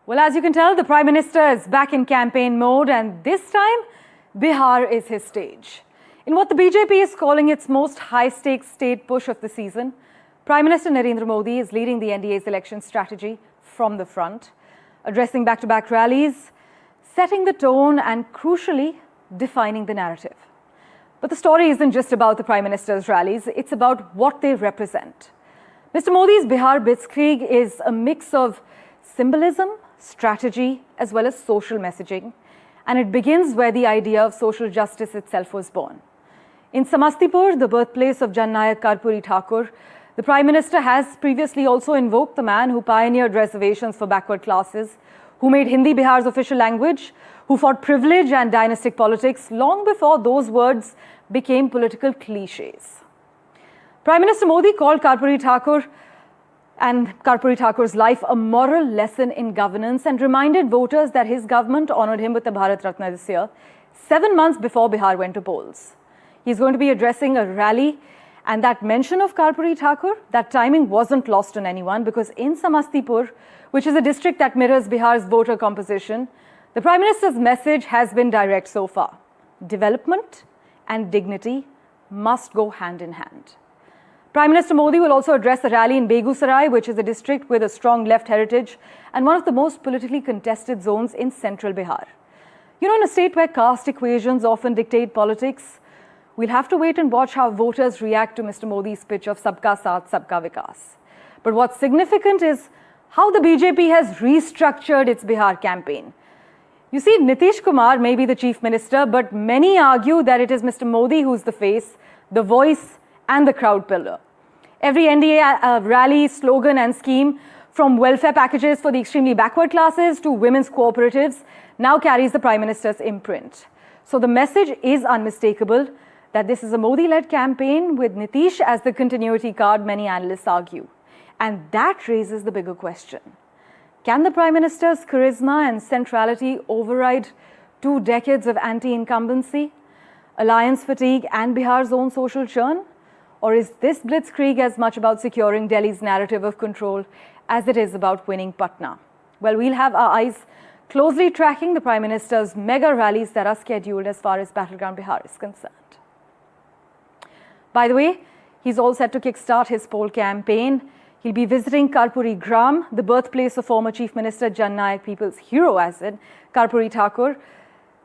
Well, as you can tell, the Prime Minister is back in campaign mode, and this time, Bihar is his stage. In what the BJP is calling its most high-stakes state push of the season, Prime Minister Narendra Modi is leading the NDA's election strategy from the front, addressing back-to-back rallies, setting the tone and, crucially, defining the narrative. But the story isn't just about the Prime Minister's rallies, it's about what they represent. Mr. Modi's Bihar blitzkrieg is a mix of symbolism, strategy, as well as social messaging, and it begins where the idea of social justice itself was born. In Samastipur, the birthplace of Jannayak Karpuri Thakur, the Prime Minister has previously also invoked the man who pioneered reservations for backward classes, who made Hindi Bihar's official language, who fought privilege and dynastic politics long before those words became political cliches. Prime Minister Modi called Karpuri Thakur and Karpuri Thakur's life a moral lesson in governance and reminded voters that his government honored him with the Bharat Ratna this year, 7 months before Bihar went to polls. He's going to be addressing a rally, and that mention of Karpuri Thakur, that timing wasn't lost on anyone, because in Samastipur, which is a district that mirrors Bihar's voter composition, the Prime Minister's message has been direct so far. Development and dignity must go hand in hand. Prime Minister Modi will also address a rally in Begusarai, which is a district with a strong left heritage and one of the most politically contested zones in central Bihar. You know, in a state where caste equations often dictate politics, we'll have to wait and watch how voters react to Mr. Modi's pitch of Sabka Saath, Sabka Vikas. But what's significant is how the BJP has restructured its Bihar campaign. You see, Nitish Kumar may be the chief minister, but many argue that it is Mr. Modi who's the face, the voice, and the crowd pillar. Every NDA rally, slogan, and scheme, from welfare packages for the extremely backward classes to women's cooperatives, now carries the Prime Minister's imprint. So the message is unmistakable that this is a Modi-led campaign with Nitish as the continuity card, many analysts argue. And that raises the bigger question. Can the Prime Minister's charisma and centrality override 2 decades of anti-incumbency, alliance fatigue, and Bihar's own social churn? Or is this blitzkrieg as much about securing Delhi's narrative of control as it is about winning Patna? Well, we'll have our eyes closely tracking the Prime Minister's mega rallies that are scheduled as far as Battleground Bihar is concerned. By the way, he's all set to kickstart his poll campaign. He'll be visiting Karpuri Gram, the birthplace of former Chief Minister Jannayak, people's hero as in Karpuri Thakur.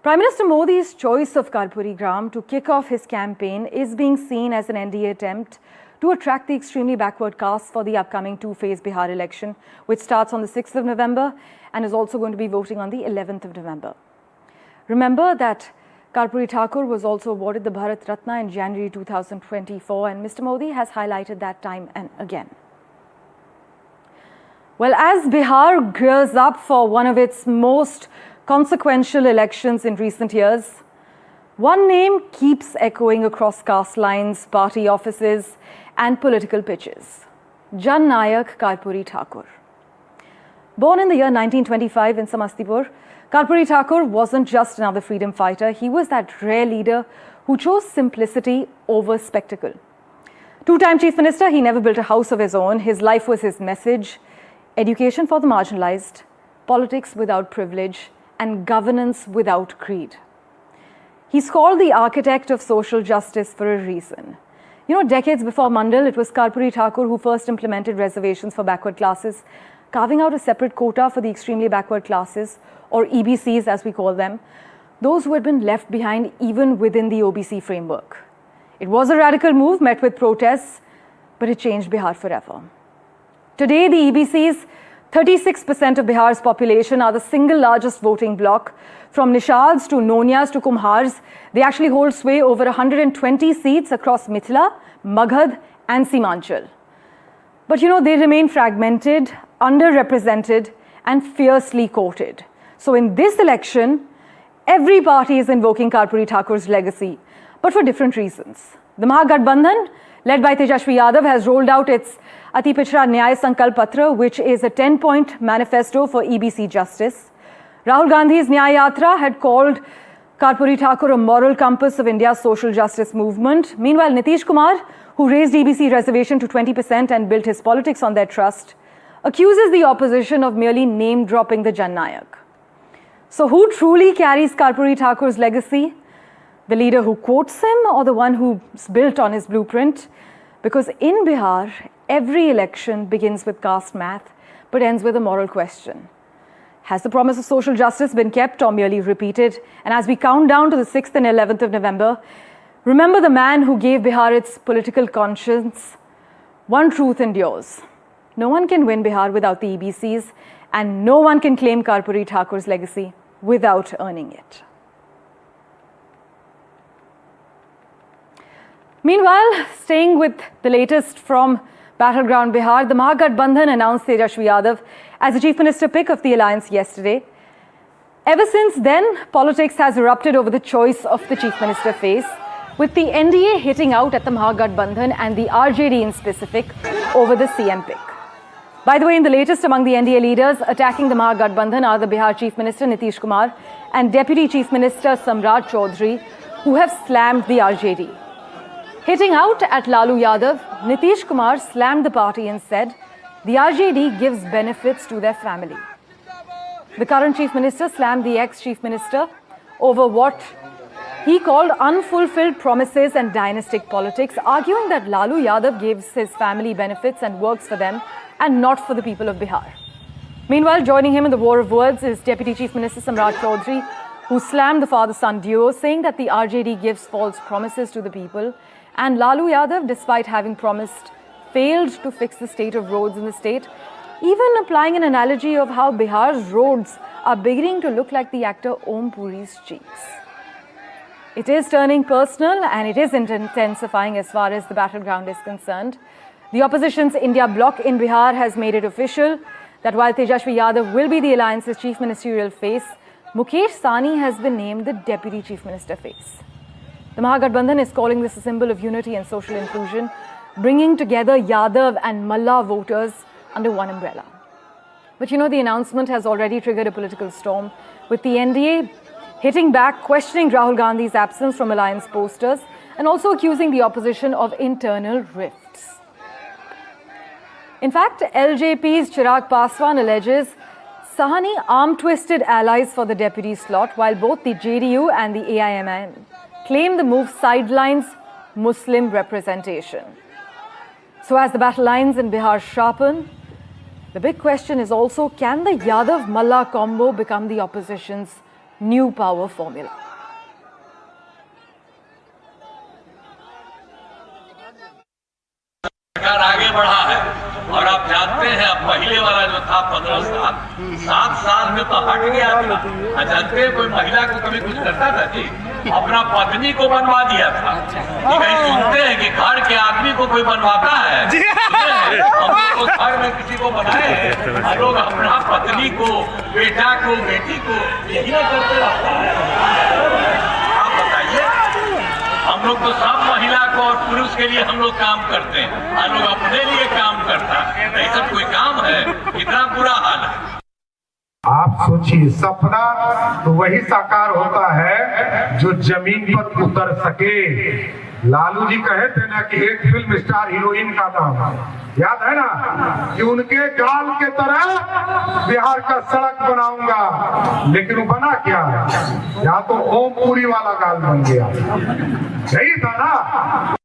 Prime Minister Modi's choice of Karpuri Gram to kick off his campaign is being seen as an NDA attempt to attract the extremely backward castes for the upcoming 2-phase Bihar election, which starts on the 6th of November and is also going to be voting on the 11th of November. Remember that Karpuri Thakur was also awarded the Bharat Ratna in January 2024, and Mr. Modi has highlighted that time and again. Well, as Bihar gears up for one of its most consequential elections in recent years, one name keeps echoing across caste lines, party offices, and political pitches: Jannayak Karpuri Thakur. Born in the year 1925 in Samastipur, Karpuri Thakur wasn't just another freedom fighter. He was that rare leader who chose simplicity over spectacle. 2-time chief minister, he never built a house of his own. His life was his message: education for the marginalized, politics without privilege, and governance without creed. He's called the architect of social justice for a reason. You know, decades before Mandal, it was Karpuri Thakur who first implemented reservations for backward classes, carving out a separate quota for the extremely backward classes, or EBCs as we call them, those who had been left behind even within the OBC framework. It was a radical move met with protests, but it changed Bihar forever. Today, the EBCs, 36% of Bihar's population, are the single largest voting bloc. From Nishads to Nonias to Kumhars, they actually hold sway over 120 seats across Mithila, Maghad, and Simanchal. But you know, they remain fragmented, underrepresented, and fiercely courted. So in this election, every party is invoking Karpuri Thakur's legacy, but for different reasons. The Mahagathbandhan, led by Tejashwi Yadav, has rolled out its Ati Pichra Nyay Sankalp Patra, which is a 10-point manifesto for EBC justice. Rahul Gandhi's Nyay Yatra had called Karpuri Thakur a moral compass of India's social justice movement. Meanwhile, Nitish Kumar, who raised EBC reservation to 20% and built his politics on their trust, accuses the opposition of merely name-dropping the Jannayak. So who truly carries Karpuri Thakur's legacy? The leader who quotes him or the one who's built on his blueprint? Because in Bihar, every election begins with caste math but ends with a moral question. Has the promise of social justice been kept or merely repeated? And as we count down to the 6th and 11th of November, remember the man who gave Bihar its political conscience. One truth endures. No one can win Bihar without the EBCs, and no one can claim Karpuri Thakur's legacy without earning it. Meanwhile, staying with the latest from Battleground Bihar, the Mahagathbandhan announced Tejashwi Yadav as the Chief Minister pick of the alliance yesterday. Ever since then, politics has erupted over the choice of the Chief Minister face, with the NDA hitting out at the Mahagathbandhan and the RJD in specific over the CM pick. By the way, in the latest among the NDA leaders attacking the Mahagathbandhan are the Bihar Chief Minister Nitish Kumar and Deputy Chief Minister Samrat Chaudhary, who have slammed the RJD. Hitting out at Lalu Yadav, Nitish Kumar slammed the party and said, the RJD gives benefits to their family. The current Chief Minister slammed the ex-Chief Minister over what he called unfulfilled promises and dynastic politics, arguing that Lalu Yadav gives his family benefits and works for them and not for the people of Bihar. Meanwhile, joining him in the war of words is Deputy Chief Minister Samrat Chaudhary, who slammed the father-son duo, saying that the RJD gives false promises to the people, and Lalu Yadav, despite having promised, failed to fix the state of roads in the state, even applying an analogy of how Bihar's roads are beginning to look like the actor Om Puri's cheeks. It is turning personal and it is intensifying as far as the battleground is concerned. The opposition's India bloc in Bihar has made it official that while Tejashwi Yadav will be the alliance's chief ministerial face, Mukesh Sahani has been named the deputy chief minister face. The Mahagathbandhan is calling this a symbol of unity and social inclusion, bringing together Yadav and Malla voters under one umbrella. But you know, the announcement has already triggered a political storm, with the NDA hitting back, questioning Rahul Gandhi's absence from alliance posters and also accusing the opposition of internal rifts. In fact, LJP's Chirag Paswan alleges Sahani arm-twisted allies for the deputy slot, while both the JDU and the AIMM claim the move sidelines Muslim representation. So as the battle lines in Bihar sharpen, the big question is also, can the Yadav-Malla combo become the opposition's new power formula? सरकार आगे बढ़ा है और आप जानते हैं अब पहले वाला जो था 15 साल 7 साल में तो हट गया था। जानते हैं कोई महिला को कभी कुछ करता था जी, अपना पत्नी को बनवा दिया था। कहीं सुनते हैं कि घर के आदमी को कोई बनवाता है? हम लोग घर में किसी को बनाए हम लोग अपना पत्नी को, बेटा को, बेटी को यही ना करते रहता है। आप बताइए, हम लोग तो सब महिला को और पुरुष के लिए हम लोग काम करते हैं, हम लोग अपने लिए काम करता है। ऐसा कोई काम है? इतना बुरा हाल है। आप सोचिए, सपना तो वही साकार होता है जो जमीन पर उतर सके। लालू जी कहे थे ना कि एक फिल्म स्टार हीरोइन का नाम, याद है ना, कि उनके गाल के तरह बिहार का सड़क बनाऊंगा, लेकिन वो बना क्या? या तो ओम पुरी वाला गाल बन गया, यही था ना।